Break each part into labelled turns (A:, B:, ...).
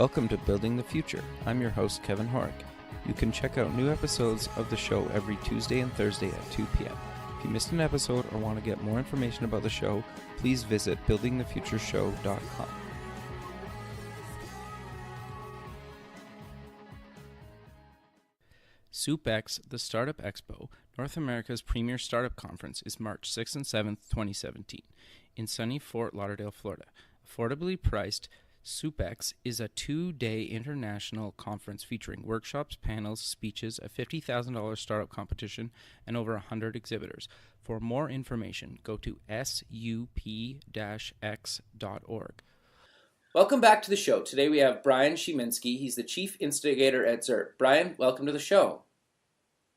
A: Welcome to Building the Future. I'm your host, Kevin Horick. You can check out new episodes of the show every Tuesday and Thursday at 2 p.m. If you missed an episode or want to get more information about the show, please visit buildingthefutureshow.com. ZURB, the Startup Expo, North America's premier startup conference, is March 6th and 7th, 2017, in sunny Fort Lauderdale, Florida. Affordably priced, ZURB is a 2-day international conference featuring workshops, panels, speeches, a $50,000 startup competition, and over 100 exhibitors. For more information, go to sup-x.org. Welcome back to the show. Today we have Bryan Zmijewski. He's the chief instigator at ZURB. Bryan, welcome to the show.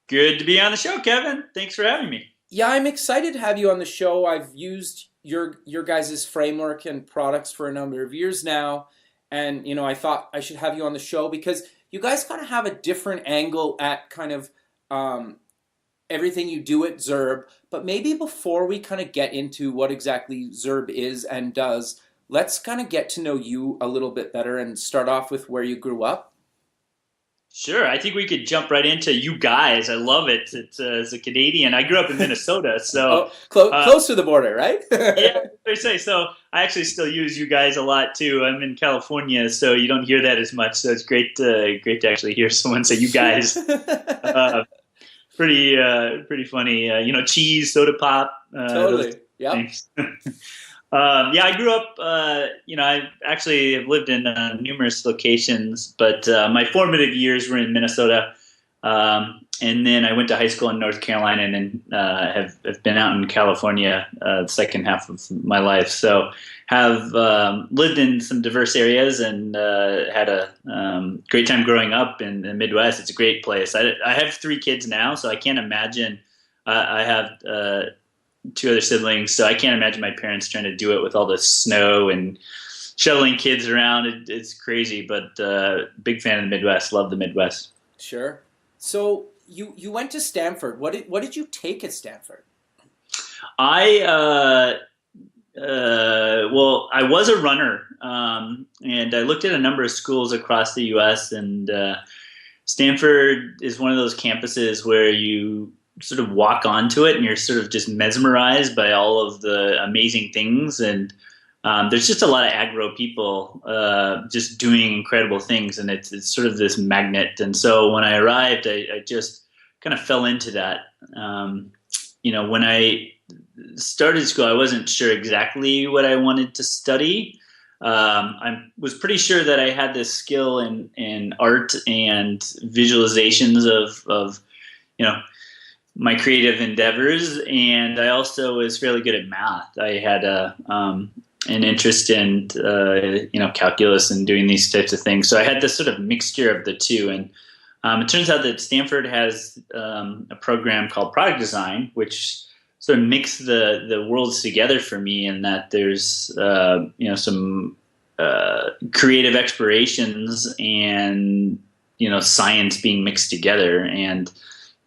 B: Good to be on the show, Kevin. Thanks for having me.
A: Yeah, I'm excited to have you on the show. I've used your guys' framework and products for a number of years now, and I thought I should have you on the show because you guys kind of have a different angle at kind of everything you do at ZURB. But maybe before we kind of get into what exactly ZURB is and does, let's kind of get to know you a little bit better and start off with where you grew up.
B: Sure. I think we could jump right into you guys. I love it. It's, as a Canadian, I grew up in Minnesota, so
A: close to the border, right?
B: Yeah, I say. So I actually still use you guys a lot too. I'm in California, so you don't hear that as much. So it's great to actually hear someone say you guys. Pretty funny. Cheese, soda pop.
A: Totally. Yeah.
B: I grew up, I actually have lived in numerous locations, but my formative years were in Minnesota. And then I went to high school in North Carolina and then have been out in California the second half of my life. So have lived in some diverse areas and had a great time growing up in the Midwest. It's a great place. I have 3 kids now, so I can't imagine. I have 2 other siblings, so I can't imagine my parents trying to do it with all the snow and shuttling kids around. It's crazy, but big fan of the Midwest. Love the Midwest.
A: Sure. So you went to Stanford. What did you take at Stanford?
B: I was a runner, and I looked at a number of schools across the U.S. and Stanford is one of those campuses where you sort of walk onto it and you're sort of just mesmerized by all of the amazing things. And there's just a lot of agro people just doing incredible things. And it's sort of this magnet. And so when I arrived, I just kind of fell into that. When I started school, I wasn't sure exactly what I wanted to study. I was pretty sure that I had this skill in art and visualizations of my creative endeavors, and I also was fairly good at math. I had an interest in calculus and doing these types of things. So I had this sort of mixture of the two. And it turns out that Stanford has a program called product design, which sort of mixed the worlds together for me. In that there's some creative explorations and science being mixed together. And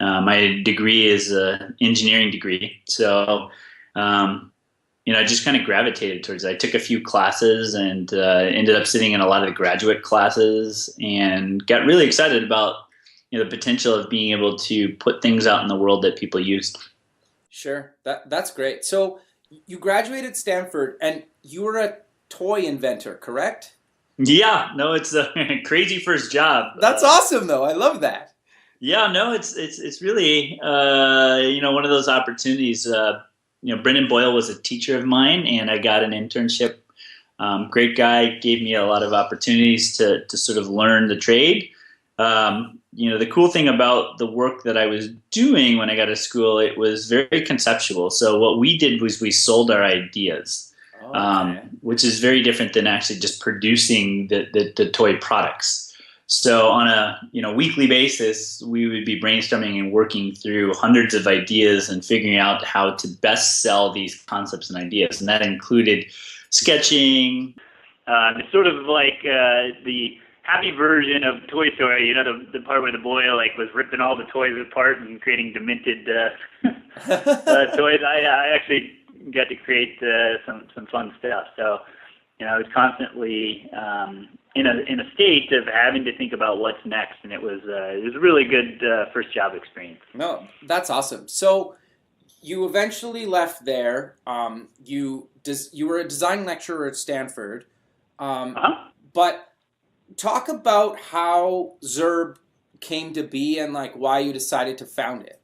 B: my degree is an engineering degree, so I just kind of gravitated towards it. I took a few classes and ended up sitting in a lot of the graduate classes and got really excited about the potential of being able to put things out in the world that people used.
A: Sure, that's great. So you graduated Stanford and you were a toy inventor, correct?
B: Yeah, no, it's a crazy first job.
A: That's awesome, though. I love that.
B: Yeah, no, it's really one of those opportunities. Brendan Boyle was a teacher of mine, and I got an internship. Great guy, gave me a lot of opportunities to sort of learn the trade. The cool thing about the work that I was doing when I got to school, it was very conceptual. So what we did was we sold our ideas, which is very different than actually just producing the toy products. So on a weekly basis, we would be brainstorming and working through hundreds of ideas and figuring out how to best sell these concepts and ideas. And that included sketching. It's sort of like the happy version of Toy Story, the part where the boy was ripping all the toys apart and creating demented toys. I actually got to create some fun stuff. So I was constantly
C: in a state of having to think about what's next, and it was a really good first job experience.
A: No, that's awesome. So you eventually left there. You were a design lecturer at Stanford, but talk about how ZURB came to be and like why you decided to found it.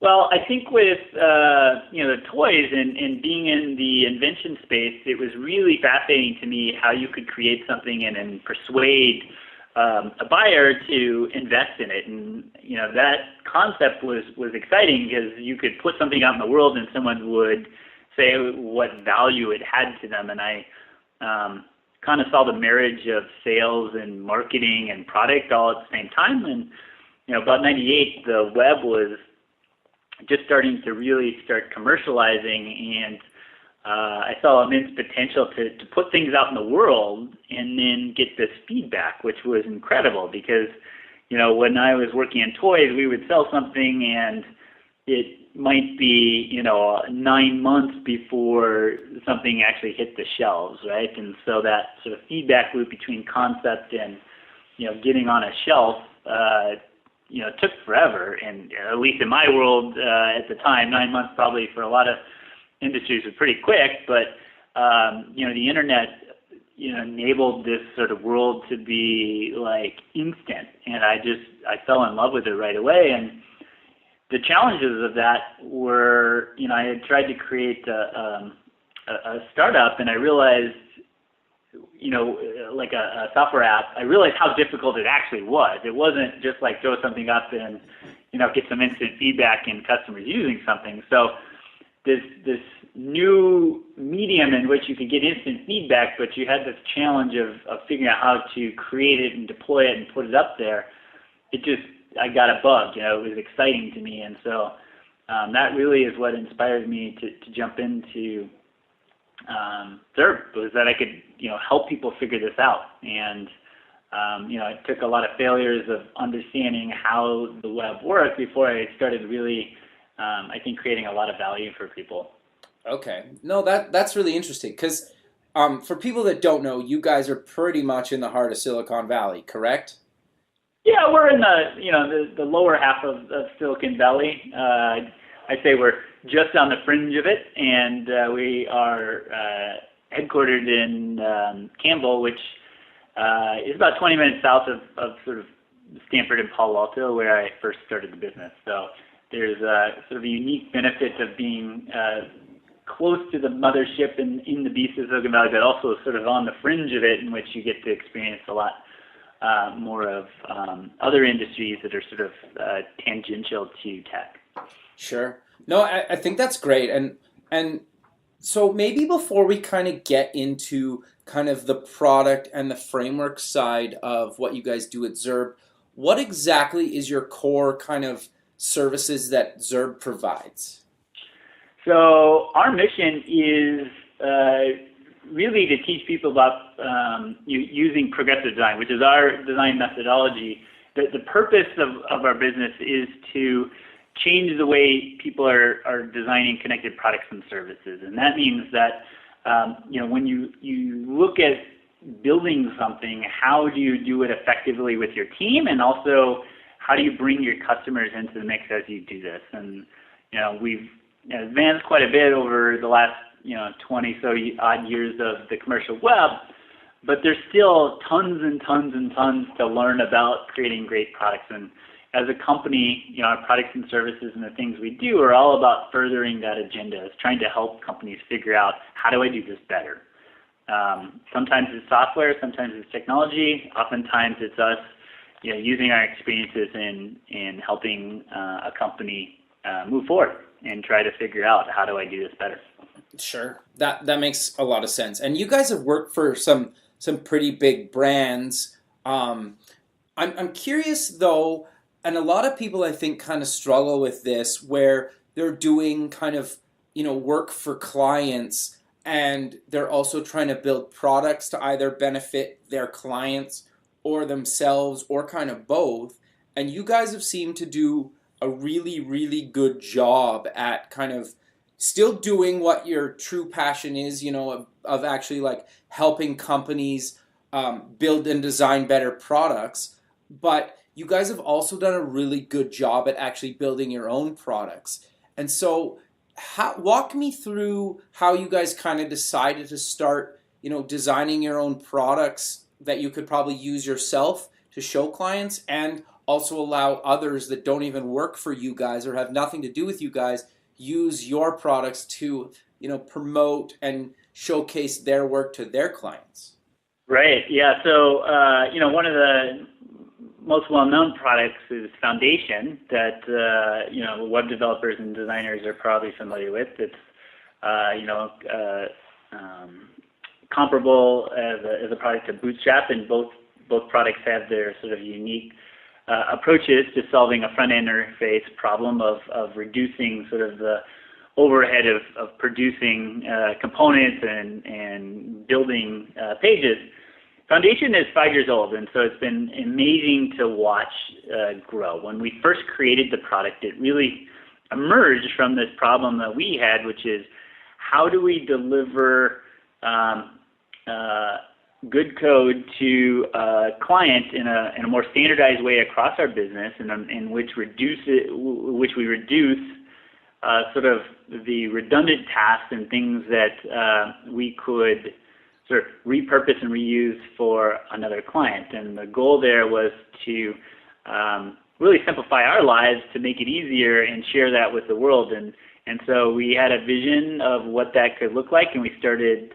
C: Well, I think with the toys and being in the invention space, it was really fascinating to me how you could create something and persuade a buyer to invest in it. And that concept was exciting because you could put something out in the world and someone would say what value it had to them. And I kind of saw the marriage of sales and marketing and product all at the same time. And about '98, the web was just starting to really start commercializing, and I saw immense potential to put things out in the world and then get this feedback, which was incredible because, when I was working in toys, we would sell something and it might be, 9 months before something actually hit the shelves, right? And so that sort of feedback loop between concept and, getting on a shelf, took forever, and at least in my world at the time, 9 months probably for a lot of industries was pretty quick. But the internet, enabled this sort of world to be like instant, and I fell in love with it right away. And the challenges of that were, I had tried to create a startup, and I realized, like a software app, I realized how difficult it actually was. It wasn't just like throw something up and, get some instant feedback and customers using something. So this new medium in which you could get instant feedback, but you had this challenge of figuring out how to create it and deploy it and put it up there. I got a bug, it was exciting to me. And so that really is what inspired me to jump into ZURB, was that I could, help people figure this out. And, it took a lot of failures of understanding how the web worked before I started really, I think, creating a lot of value for people.
A: Okay. No, that's really interesting because for people that don't know, you guys are pretty much in the heart of Silicon Valley, correct?
C: Yeah, we're in the lower half of Silicon Valley. I'd say we're just on the fringe of it, and we are headquartered in Campbell, which is about 20 minutes south of sort of Stanford and Palo Alto, where I first started the business. So there's sort of a unique benefit of being close to the mothership in the beast of Silicon Valley, but also sort of on the fringe of it, in which you get to experience a lot more of other industries that are sort of tangential to tech.
A: Sure. No, I think that's great. And so maybe before we kind of get into kind of the product and the framework side of what you guys do at ZURB, what exactly is your core kind of services that ZURB provides?
C: So our mission is really to teach people about using progressive design, which is our design methodology. The purpose of our business is to change the way people are designing connected products and services. And that means that, when you look at building something, how do you do it effectively with your team? And also, how do you bring your customers into the mix as you do this? And, we've advanced quite a bit over the last, 20 so odd years of the commercial web, but there's still tons and tons and tons to learn about creating great products. And as a company, our products and services and the things we do are all about furthering that agenda. It's trying to help companies figure out, how do I do this better? Sometimes it's software, sometimes it's technology, oftentimes it's us, using our experiences in helping a company move forward and try to figure out, how do I do this better?
A: Sure, that makes a lot of sense. And you guys have worked for some pretty big brands. I'm curious though, and a lot of people I think kind of struggle with this, where they're doing kind of work for clients, and they're also trying to build products to either benefit their clients or themselves, or kind of both. And you guys have seemed to do a really, really good job at kind of still doing what your true passion is, of actually like helping companies build and design better products, but you guys have also done a really good job at actually building your own products. And so, walk me through how you guys kind of decided to start, designing your own products that you could probably use yourself to show clients, and also allow others that don't even work for you guys or have nothing to do with you guys use your products to, promote and showcase their work to their clients.
C: Right. Yeah. So, one of the most well-known products is Foundation that, web developers and designers are probably familiar with. It's, comparable as a product to Bootstrap, and both products have their sort of unique approaches to solving a front-end interface problem of reducing sort of the overhead of producing components and building pages. Foundation is 5 years old, and so it's been amazing to watch grow. When we first created the product, it really emerged from this problem that we had, which is how do we deliver good code to a client in a more standardized way across our business, in which we reduce sort of the redundant tasks and things that we could sort of repurpose and reuse for another client. And the goal there was to really simplify our lives to make it easier and share that with the world. And so we had a vision of what that could look like, and we started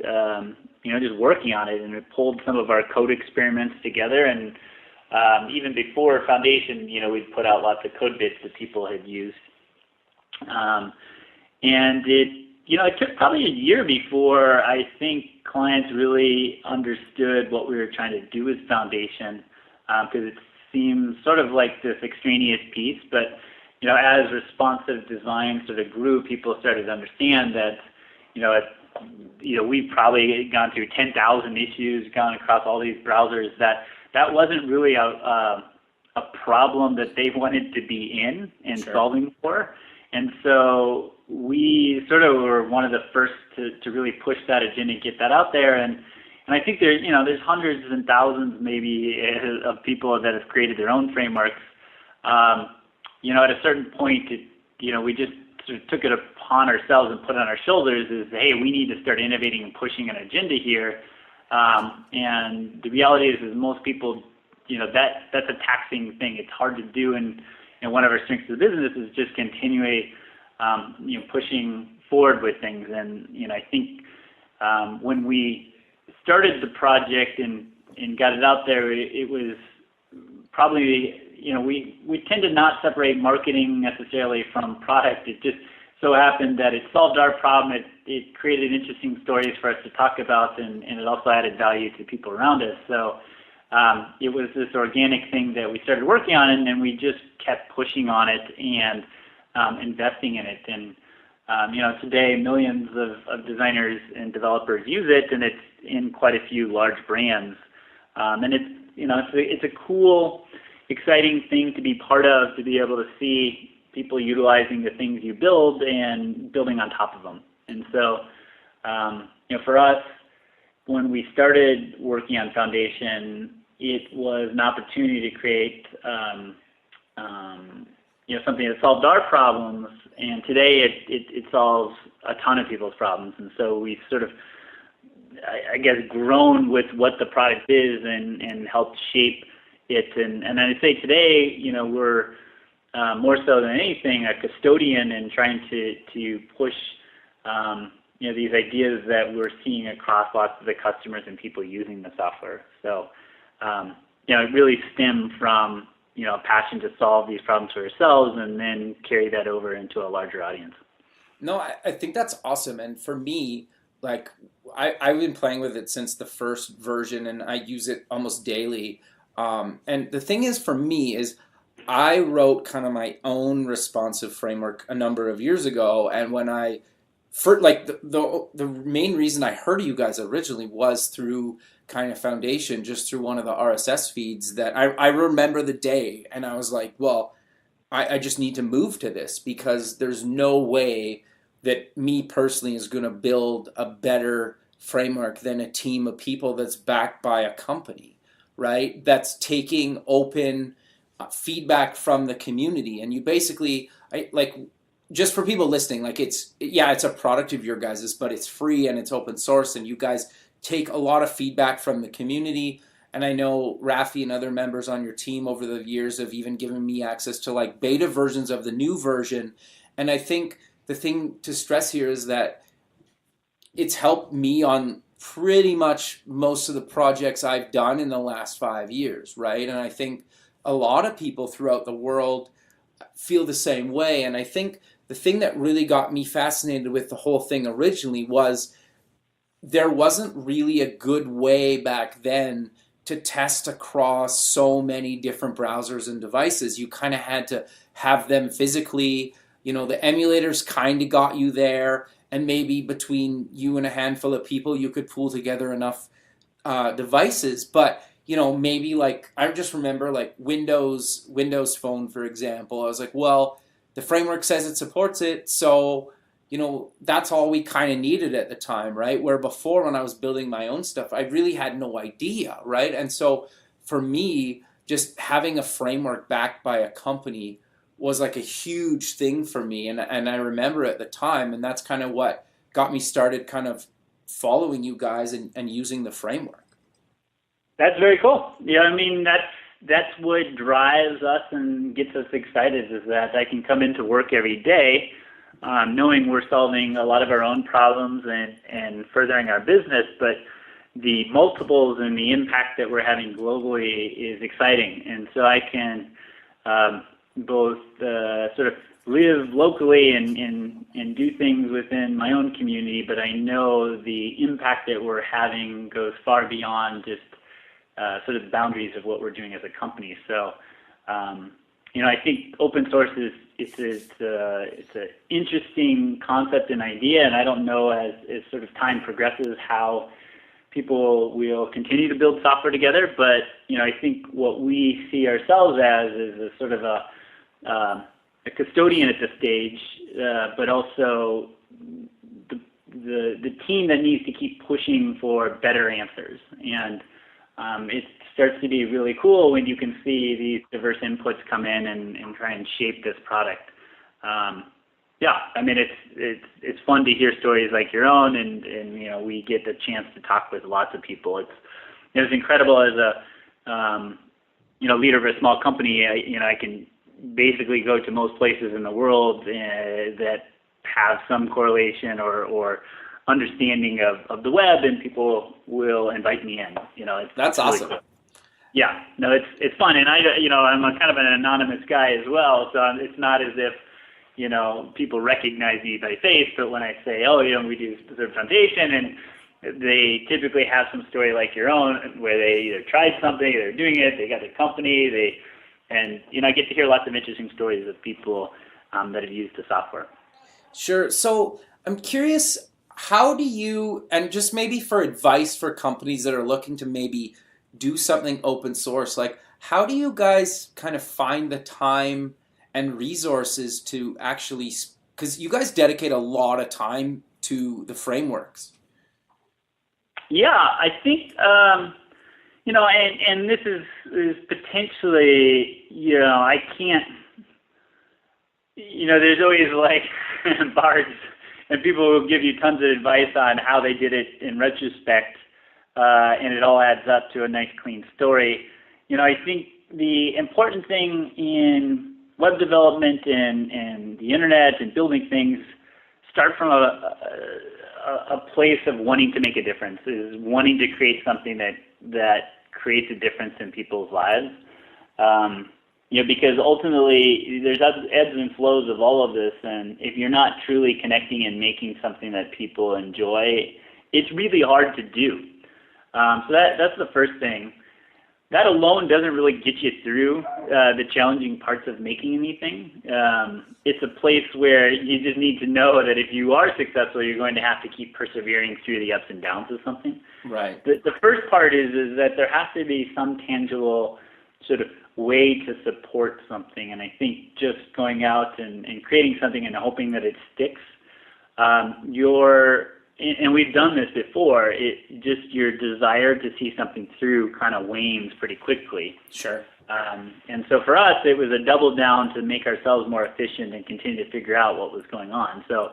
C: just working on it, and we pulled some of our code experiments together. And even before Foundation, we'd put out lots of code bits that people had used. And it took probably a year before I think clients really understood what we were trying to do with Foundation, because it seemed sort of like this extraneous piece. But as responsive design sort of grew, people started to understand that we've probably gone through 10,000 issues, gone across all these browsers, that wasn't really a problem that they wanted to be in and
A: Sure.
C: solving for. And so we sort of were one of the first to really push that agenda and get that out there. And I think there's hundreds and thousands maybe of people that have created their own frameworks. At a certain point, we just sort of took it upon ourselves and put it on our shoulders is, hey, we need to start innovating and pushing an agenda here. And the reality is most people, that's a taxing thing. It's hard to do, and one of our strengths of the business is just continually, pushing forward with things. And I think when we started the project and got it out there, it was probably we tend to not separate marketing necessarily from product. It just so happened that it solved our problem. It created interesting stories for us to talk about, and it also added value to people around us. So it was this organic thing that we started working on, and then we just kept pushing on it and investing in it. And today millions of designers and developers use it, and it's in quite a few large brands. And it's a cool, exciting thing to be part of, to be able to see people utilizing the things you build and building on top of them. And so, for us, when we started working on Foundation, it was an opportunity to create, something that solved our problems. And today, it solves a ton of people's problems. And so we sort of, I guess, grown with what the product is and helped shape it. And I'd say today, we're more so than anything a custodian and trying to push these ideas that we're seeing across lots of the customers and people using the software. So it really stemmed from a passion to solve these problems for ourselves and then carry that over into a larger audience.
A: No, I think that's awesome. And for me, like I've been playing with it since the first version, and I use it almost daily. And the thing is, for me, is I wrote kind of my own responsive framework a number of years ago, and when the main reason I heard of you guys originally was through kind of Foundation, just through one of the RSS feeds that I remember the day, and I was like, well, I just need to move to this, because there's no way that me personally is going to build a better framework than a team of people that's backed by a company, right? That's taking open feedback from the community. And you basically, just for people listening, like it's a product of your guys's, but it's free and it's open source, and you guys take a lot of feedback from the community. And I know Rafi and other members on your team over the years have even given me access to like beta versions of the new version. And I think the thing to stress here is that it's helped me on pretty much most of the projects I've done in the last 5 years, right? And I think a lot of people throughout the world feel the same way. And I think the thing that really got me fascinated with the whole thing originally was there wasn't really a good way back then to test across so many different browsers and devices. You kind of had to have them physically. The emulators kind of got you there, and maybe between you and a handful of people, you could pull together enough devices. But maybe like I just remember like Windows Phone, for example. I was like, well, the framework says it supports it, so that's all we kind of needed at the time, right? Where before, when I was building my own stuff, I really had no idea, right? And so for me, just having a framework backed by a company was like a huge thing for me. And I remember at the time, and that's kind of what got me started kind of following you guys and using the framework.
C: That's very cool. Yeah, I mean, that's what drives us and gets us excited, is that I can come into work every day knowing we're solving a lot of our own problems and furthering our business, but the multiples and the impact that we're having globally is exciting. And so I can both sort of live locally and do things within my own community, but I know the impact that we're having goes far beyond just sort of the boundaries of what we're doing as a company. So, I think open source it's an interesting concept and idea, and I don't know as sort of time progresses how people will continue to build software together. But I think what we see ourselves as is a sort of a custodian at this stage, but also the team that needs to keep pushing for better answers. And it starts to be really cool when you can see these diverse inputs come in and try and shape this product. I mean, it's fun to hear stories like your own, and we get the chance to talk with lots of people. It's incredible as a leader of a small company. I can basically go to most places in the world that have some correlation or understanding of the web, and people will invite me in.
A: That's
C: really
A: awesome.
C: Cool. Yeah, no, it's fun, and I'm a kind of an anonymous guy as well, so it's not as if people recognize me by face. But when I say, we do the ZURB Foundation, and they typically have some story like your own, where they either tried something, they're doing it, they got their company, I get to hear lots of interesting stories of people that have used the software.
A: Sure. So I'm curious, how do you, and just maybe for advice for companies that are looking to maybe do something open source, like how do you guys kind of find the time and resources to actually, because you guys dedicate a lot of time to the frameworks?
C: Yeah, I think, and this is potentially, I can't, there's always like bards and people will give you tons of advice on how they did it in retrospect, and it all adds up to a nice, clean story. I think the important thing in web development and the internet and building things start from a place of wanting to make a difference, is wanting to create something that creates a difference in people's lives. Because ultimately there's ebbs and flows of all of this, and if you're not truly connecting and making something that people enjoy, it's really hard to do. So that's the first thing. That alone doesn't really get you through the challenging parts of making anything. It's a place where you just need to know that if you are successful, you're going to have to keep persevering through the ups and downs of something.
A: Right.
C: The first part is that there has to be some tangible sort of way to support something. And I think just going out and creating something and hoping that it sticks, you're and we've done this before, it just your desire to see something through kind of wanes pretty quickly.
A: Sure.
C: And so for us, it was a double down to make ourselves more efficient and continue to figure out what was going on. So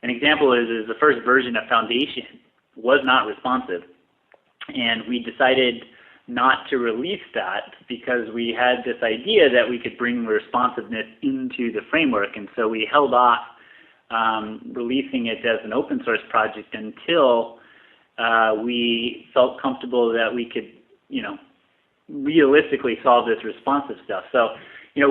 C: an example is the first version of Foundation was not responsive, and we decided not to release that because we had this idea that we could bring responsiveness into the framework, and so we held off releasing it as an open source project until we felt comfortable that we could, realistically solve this responsive stuff. So,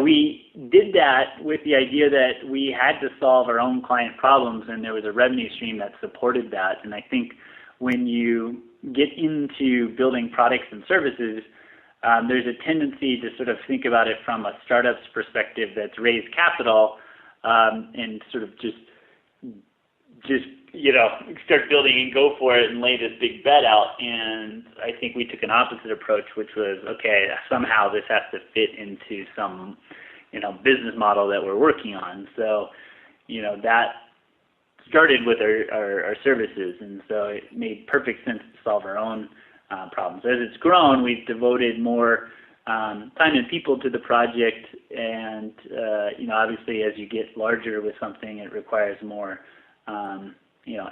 C: we did that with the idea that we had to solve our own client problems, and there was a revenue stream that supported that. And I think when you get into building products and services, there's a tendency to sort of think about it from a startup's perspective that's raised capital, and sort of just start building and go for it and lay this big bet out. And I think we took an opposite approach, which was, okay, somehow this has to fit into some, business model that we're working on. So, that started with our services, and so it made perfect sense to solve our own problems. As it's grown, we've devoted more time and people to the project, and obviously as you get larger with something, it requires more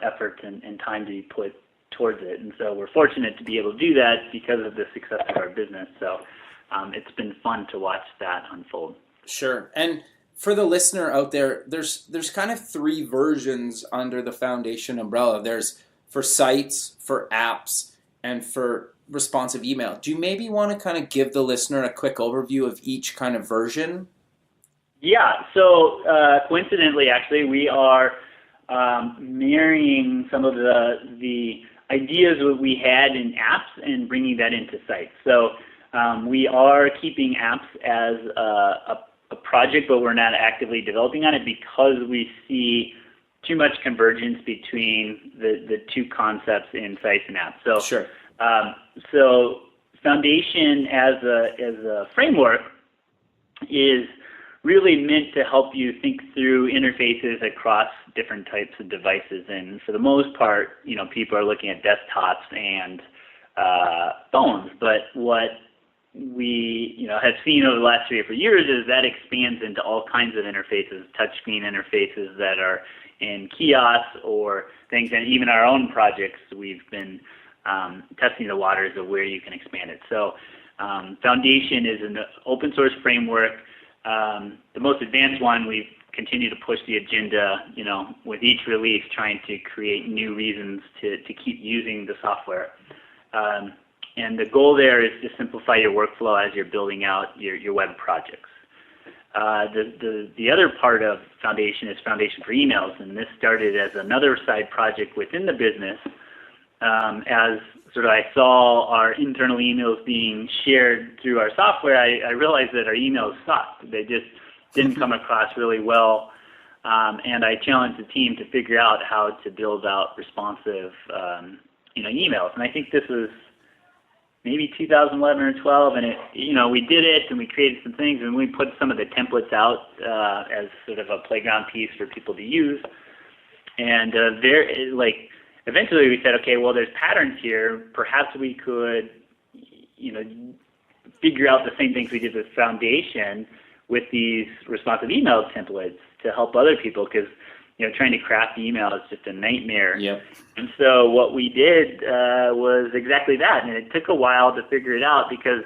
C: effort and time to be put towards it. And so we're fortunate to be able to do that because of the success of our business. So it's been fun to watch that unfold.
A: Sure. And for the listener out there, there's kind of three versions under the Foundation umbrella. There's for sites, for apps, and for responsive email. Do you maybe want to kind of give the listener a quick overview of each kind of version?
C: Yeah. So coincidentally, actually, we are marrying some of the ideas that we had in apps and bringing that into sites. So we are keeping apps as a project, but we're not actively developing on it because we see too much convergence between the two concepts in sites and apps. So,
A: sure.
C: So Foundation as a framework is really meant to help you think through interfaces across different types of devices. And for the most part, people are looking at desktops and phones. But what we have seen over the last 3 or 4 years is that expands into all kinds of interfaces, touchscreen interfaces that are in kiosks or things, and even our own projects, we've been testing the waters of where you can expand it. So Foundation is an open source framework. The most advanced one, we've continued to push the agenda, with each release trying to create new reasons to keep using the software. And the goal there is to simplify your workflow as you're building out your web projects. The other part of Foundation is Foundation for Emails, and this started as another side project within the business. As sort of I saw our internal emails being shared through our software, I realized that our emails sucked. They just didn't come across really well, and I challenged the team to figure out how to build out responsive, emails. And I think this was maybe 2011 or 12, and we did it, and we created some things, and we put some of the templates out as sort of a playground piece for people to use. And eventually we said, okay, well, there's patterns here. Perhaps we could, figure out the same things we did with Foundation with these responsive email templates to help other people, because trying to craft email is just a nightmare.
A: Yep.
C: And so what we did was exactly that, and it took a while to figure it out because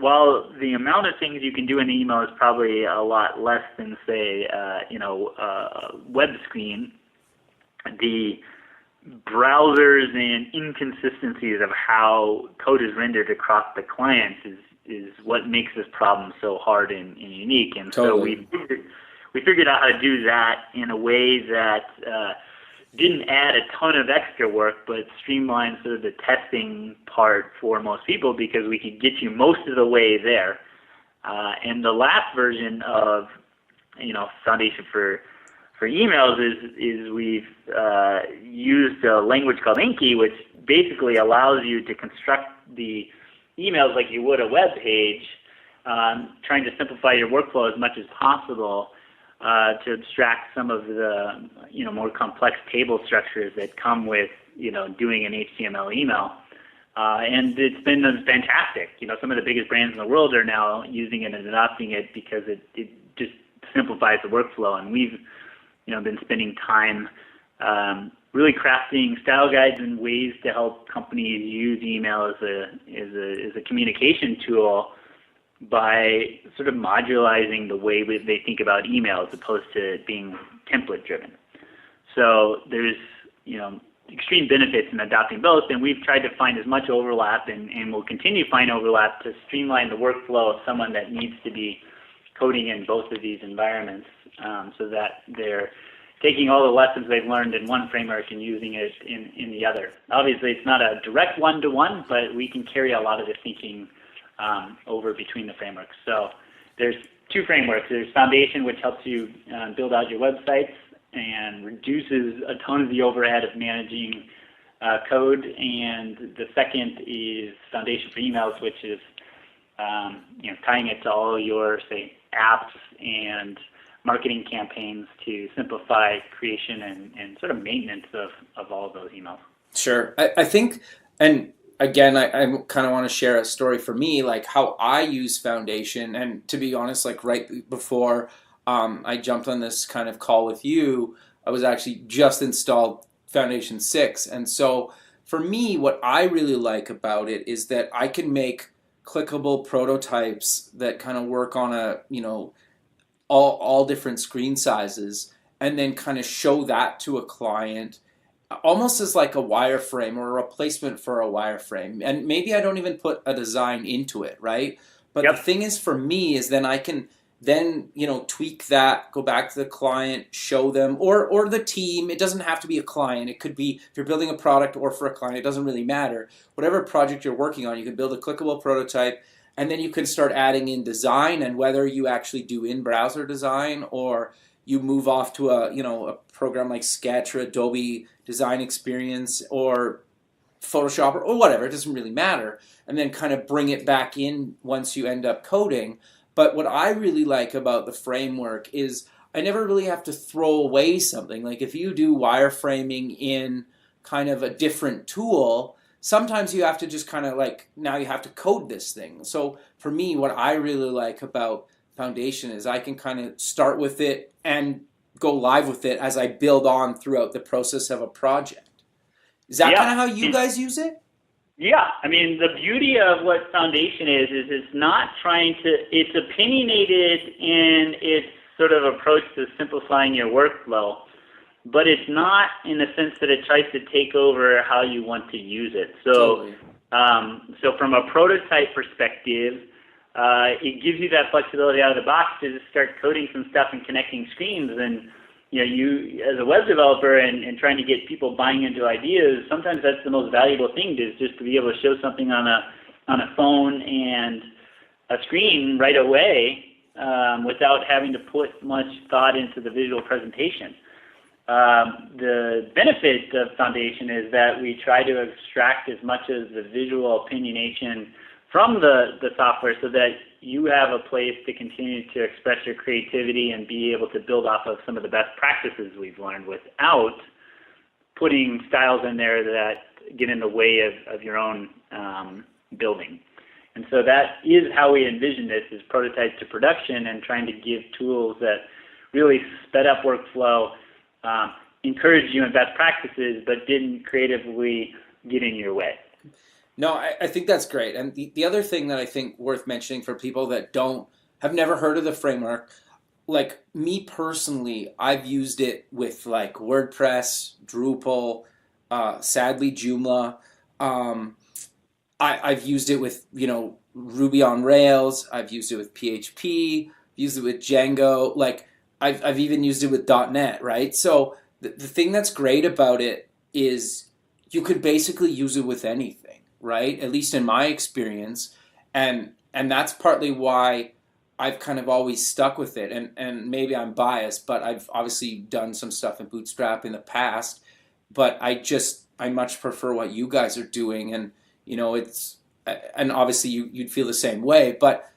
C: while the amount of things you can do in email is probably a lot less than, say, a web screen, the browsers and inconsistencies of how code is rendered across the clients is what makes this problem so hard and unique. And
A: totally.
C: So we figured out how to do that in a way that didn't add a ton of extra work, but streamlined sort of the testing part for most people, because we could get you most of the way there. And the last version of Foundation for emails is we've used a language called Inky, which basically allows you to construct the emails like you would a web page, trying to simplify your workflow as much as possible. to abstract some of the more complex table structures that come with doing an HTML email. And it's been fantastic. Some of the biggest brands in the world are now using it and adopting it because it just simplifies the workflow. And we've been spending time really crafting style guides and ways to help companies use email as a communication tool by sort of modularizing the way they think about email as opposed to it being template driven. So there's extreme benefits in adopting both, and we've tried to find as much overlap and will continue to find overlap to streamline the workflow of someone that needs to be coding in both of these environments, so that they're taking all the lessons they've learned in one framework and using it in the other. Obviously, it's not a direct one-to-one, but we can carry a lot of the thinking over between the frameworks. So there's two frameworks. There's Foundation, which helps you build out your websites and reduces a ton of the overhead of managing code. And the second is Foundation for Emails, which is tying it to all your, say, apps and marketing campaigns to simplify creation and sort of maintenance of all of those emails.
A: Sure. I think, and again, I kind of want to share a story for me, like how I use Foundation. And to be honest, like right before I jumped on this kind of call with you, I was actually just installed Foundation 6. And so for me, what I really like about it is that I can make clickable prototypes that kind of work on a, all different screen sizes, and then kind of show that to a client almost as like a wireframe or a replacement for a wireframe. And maybe I don't even put a design into it, right? But
C: Yep.
A: The thing is for me is then I can then, tweak that, go back to the client, show them, or the team. It doesn't have to be a client. It could be if you're building a product or for a client, it doesn't really matter. Whatever project you're working on, you can build a clickable prototype, and then you can start adding in design, and whether you actually do in-browser design or you move off to a program like Sketch or Adobe Design Experience or Photoshop or whatever, it doesn't really matter, and then kind of bring it back in once you end up coding. But what I really like about the framework is I never really have to throw away something. Like if you do wireframing in kind of a different tool, sometimes you have to just kind of like, now you have to code this thing. So for me, what I really like about Foundation is I can kind of start with it and go live with it as I build on throughout the process of a project. Is that kind of how you guys use it?
C: Yeah, I mean, the beauty of what Foundation is it's not trying to, it's opinionated in its sort of approach to simplifying your workflow, but it's not in the sense that it tries to take over how you want to use it. So,
A: Totally.
C: So from a prototype perspective, it gives you that flexibility out of the box to just start coding some stuff and connecting screens. And you as a web developer and trying to get people buying into ideas, sometimes that's the most valuable thing, is just to be able to show something on a phone and a screen right away without having to put much thought into the visual presentation. The benefit of Foundation is that we try to extract as much of the visual opinionation from the software so that you have a place to continue to express your creativity and be able to build off of some of the best practices we've learned without putting styles in there that get in the way of your own building. And so that is how we envision this, is prototype to production, and trying to give tools that really sped up workflow, encouraged you in best practices, but didn't creatively get in your way.
A: No, I think that's great. And the other thing that I think worth mentioning for people that have never heard of the framework, like me personally, I've used it with like WordPress, Drupal, sadly Joomla. I've used it with, Ruby on Rails. I've used it with PHP, used it with Django. Like I've even used it with .NET, right? So the thing that's great about it is you could basically use it with anything, right? At least in my experience. And that's partly why I've kind of always stuck with it. And maybe I'm biased, but I've obviously done some stuff in Bootstrap in the past. But I much prefer what you guys are doing. And, and obviously you'd feel the same way. But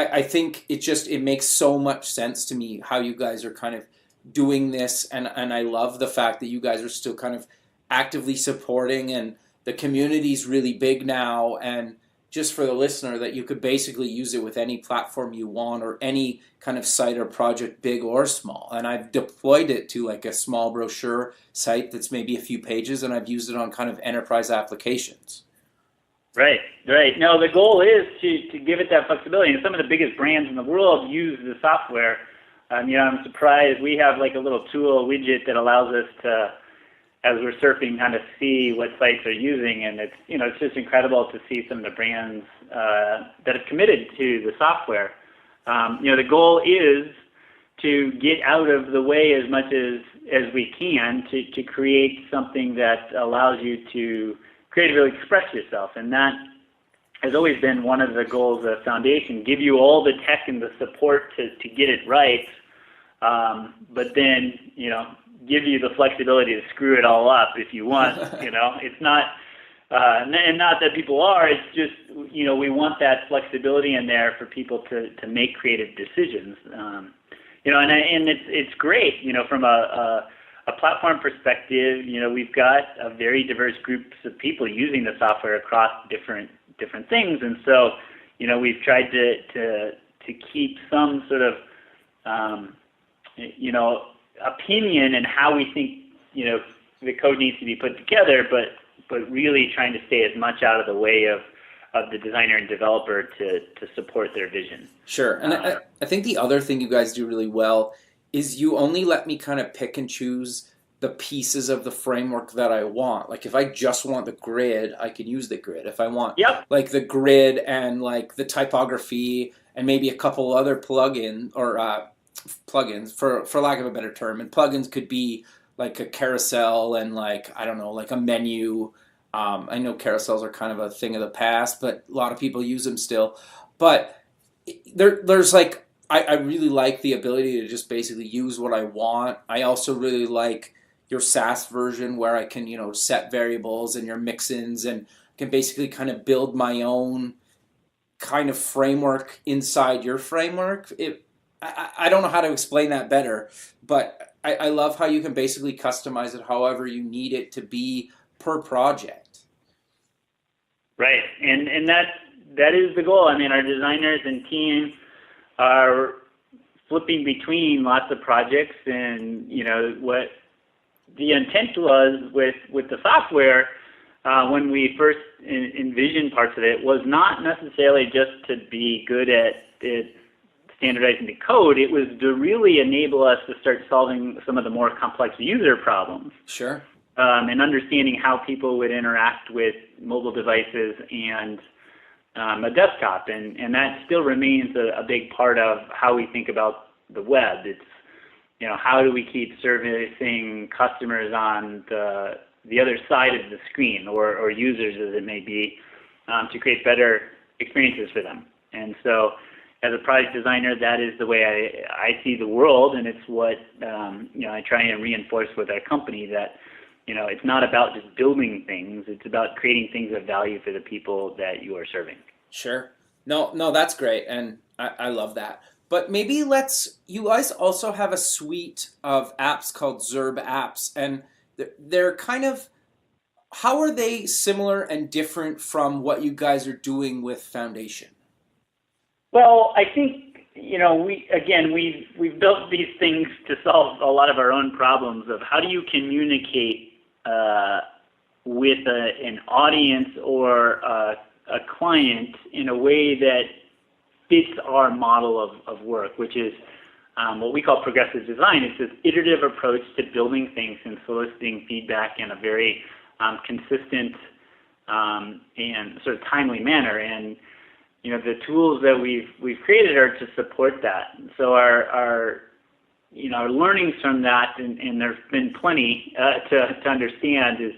A: I think it makes so much sense to me how you guys are kind of doing this, and I love the fact that you guys are still kind of actively supporting, and the community's really big now. And just for the listener, that you could basically use it with any platform you want or any kind of site or project, big or small. And I've deployed it to like a small brochure site that's maybe a few pages, and I've used it on kind of enterprise applications.
C: Right, right. No, the goal is to give it that flexibility. And some of the biggest brands in the world use the software. I'm surprised. We have like a little tool widget that allows us to, as we're surfing, kind of see what sites are using, and it's just incredible to see some of the brands that have committed to the software. The goal is to get out of the way as much as we can to create something that allows you to creatively express yourself, and that has always been one of the goals of the foundation: give you all the tech and the support to get it right, but then give you the flexibility to screw it all up if you want. It's not, and not that people are. It's just we want that flexibility in there for people to make creative decisions. And it's great. From a platform perspective, we've got a very diverse groups of people using the software across different things, and so we've tried to keep some sort of opinion in how we think the code needs to be put together, but really trying to stay as much out of the way of the designer and developer to support their vision.
A: Sure, and I think the other thing you guys do really well is you only let me kind of pick and choose the pieces of the framework that I want. Like if I just want the grid, I can use the grid. If I want like the grid and like the typography and maybe a couple other plugins, for lack of a better term, and plugins could be like a carousel and like, I don't know, like a menu. I know carousels are kind of a thing of the past, but a lot of people use them still. But there's like, I really like the ability to just basically use what I want. I also really like your SaaS version where I can, set variables and your mix-ins and can basically kind of build my own kind of framework inside your framework. I don't know how to explain that better, but I love how you can basically customize it however you need it to be per project.
C: Right, and that is the goal. I mean, our designers and team are flipping between lots of projects, and what the intent was with the software when we first envisioned parts of it was not necessarily just to be good at standardizing the code. It was to really enable us to start solving some of the more complex user problems.
A: Sure.
C: And understanding how people would interact with mobile devices and a desktop, and that still remains a big part of how we think about the web. It's how do we keep servicing customers on the other side of the screen, or users as it may be, to create better experiences for them. And so as a product designer, that is the way I see the world, and it's what I try and reinforce with our company, that it's not about just building things, it's about creating things of value for the people that you are serving.
A: Sure. No, that's great, and I love that. But maybe you guys also have a suite of apps called ZURB Apps, and they're kind of, how are they similar and different from what you guys are doing with Foundation?
C: Well, I think, we've built these things to solve a lot of our own problems of how do you communicate with an audience or a client in a way that fits our model of work, which is what we call progressive design. It's this iterative approach to building things and soliciting feedback in a very consistent and sort of timely manner. And the tools that we've created are to support that. So our learnings from that, and there's been plenty to understand, is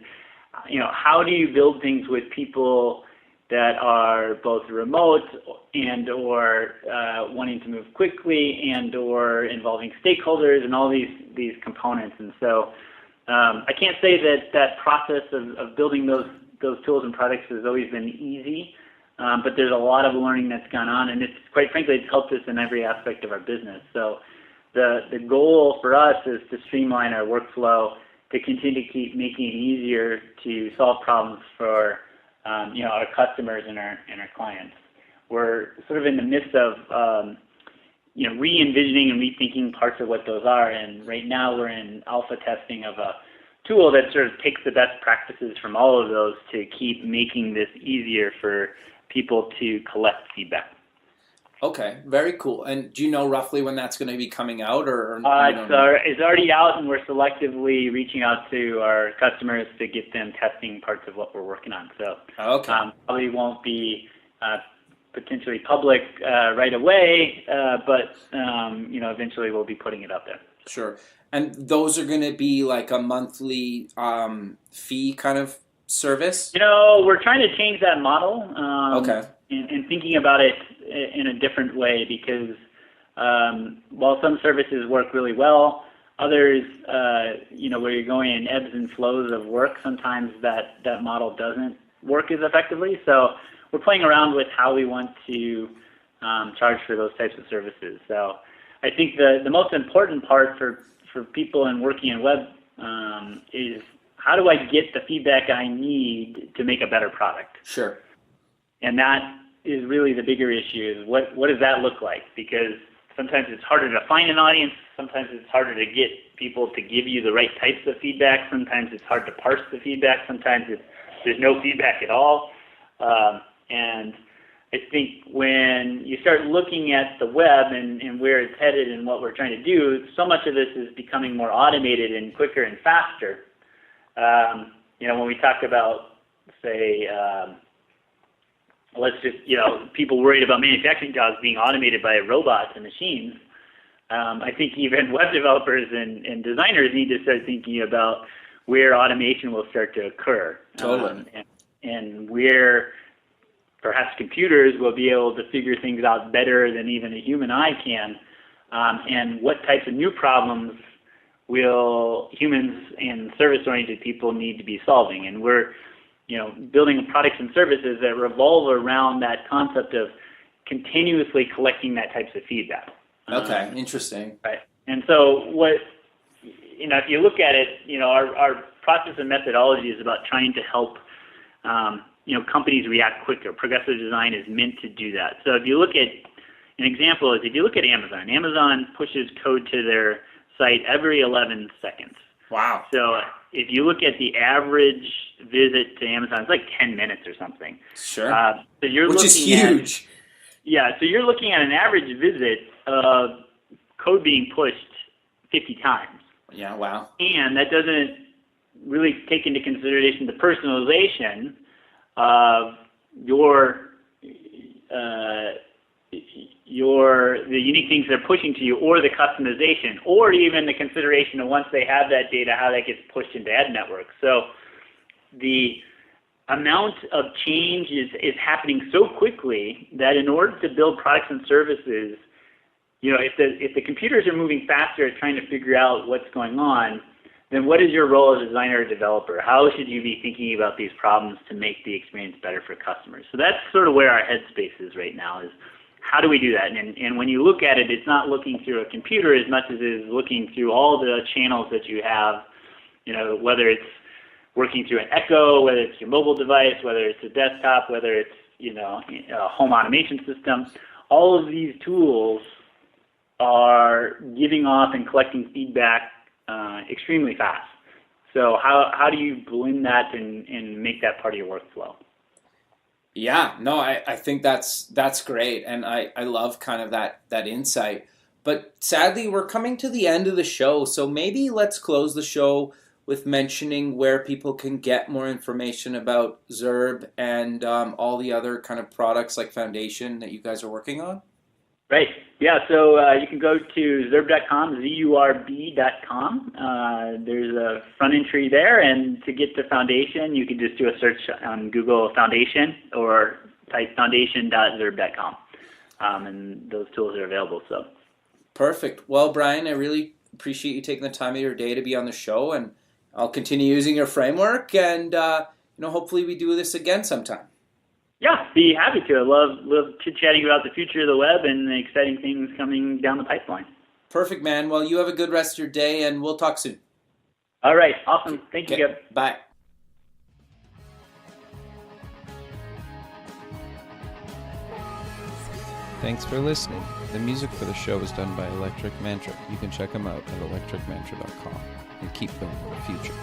C: how do you build things with people that are both remote and or wanting to move quickly and or involving stakeholders and all these components. And so I can't say that process of building those tools and products has always been easy. but there's a lot of learning that's gone on, and it's quite frankly, it's helped us in every aspect of our business. So the goal for us is to streamline our workflow, to continue to keep making it easier to solve problems for our customers and our clients. We're sort of in the midst of re-envisioning and rethinking parts of what those are, and right now we're in alpha testing of a tool that sort of takes the best practices from all of those to keep making this easier for people to collect feedback.
A: Okay, very cool. And do you know roughly when that's going to be coming out, or
C: it's already out, and we're selectively reaching out to our customers to get them testing parts of what we're working on. So probably won't be potentially public right away, but eventually we'll be putting it out there.
A: Sure. And those are going to be like a monthly fee kind of service?
C: We're trying to change that model. And thinking about it in a different way, because while some services work really well, others, where you're going in ebbs and flows of work, sometimes that model doesn't work as effectively. So we're playing around with how we want to charge for those types of services. So I think the most important part for people in working in web is, how do I get the feedback I need to make a better product?
A: Sure.
C: And that is really the bigger issue, is what does that look like? Because sometimes it's harder to find an audience, sometimes it's harder to get people to give you the right types of feedback, sometimes it's hard to parse the feedback, sometimes there's no feedback at all. And I think when you start looking at the web and where it's headed and what we're trying to do, so much of this is becoming more automated and quicker and faster. When we talk about, say, people worried about manufacturing jobs being automated by robots and machines, I think even web developers and designers need to start thinking about where automation will start to occur.
A: Totally.
C: And where perhaps computers will be able to figure things out better than even a human eye can, and what types of new problems will humans and service-oriented people need to be solving. And we're building products and services that revolve around that concept of continuously collecting that types of feedback.
A: Okay, interesting.
C: Right. And so if you look at it, our process and methodology is about trying to help companies react quicker. Progressive design is meant to do that. So if you look at, an example is, if you look at Amazon pushes code to their site every 11 seconds.
A: Wow.
C: So if you look at the average visit to Amazon, it's like 10 minutes or something.
A: Sure.
C: Which
A: is huge.
C: So you're looking at an average visit of code being pushed 50 times.
A: Yeah, wow.
C: And that doesn't really take into consideration the personalization of the unique things they're pushing to you, or the customization, or even the consideration of, once they have that data, how that gets pushed into ad networks. So the amount of change is happening so quickly that in order to build products and services, if the computers are moving faster at trying to figure out what's going on, then what is your role as a designer or developer? How should you be thinking about these problems to make the experience better for customers? So that's sort of where our headspace is right now, is how do we do that? And when you look at it, it's not looking through a computer as much as it is looking through all the channels that you have, whether it's working through an Echo, whether it's your mobile device, whether it's a desktop, whether it's, a home automation system. All of these tools are giving off and collecting feedback extremely fast. So how do you blend that and make that part of your workflow?
A: Yeah, no, I think that's great, and I love kind of that insight. But sadly, we're coming to the end of the show, so maybe let's close the show with mentioning where people can get more information about ZURB and all the other kind of products like Foundation that you guys are working on.
C: Right. Yeah, so you can go to ZURB.com, ZURB.com. There's a front entry there, and to get to Foundation, you can just do a search on Google Foundation or type foundation.zurb.com, and those tools are available. So,
A: perfect. Well, Bryan, I really appreciate you taking the time of your day to be on the show, and I'll continue using your framework, and hopefully we do this again sometime.
C: Yeah, be happy to. I love chit-chatting about the future of the web and the exciting things coming down the pipeline.
A: Perfect, man. Well, you have a good rest of your day, and we'll talk soon.
C: All right, awesome. Thank you,
A: Okay,
C: Geb.
A: bye.
D: Thanks for listening. The music for the show is done by Electric Mantra. You can check them out at electricmantra.com and keep building the future.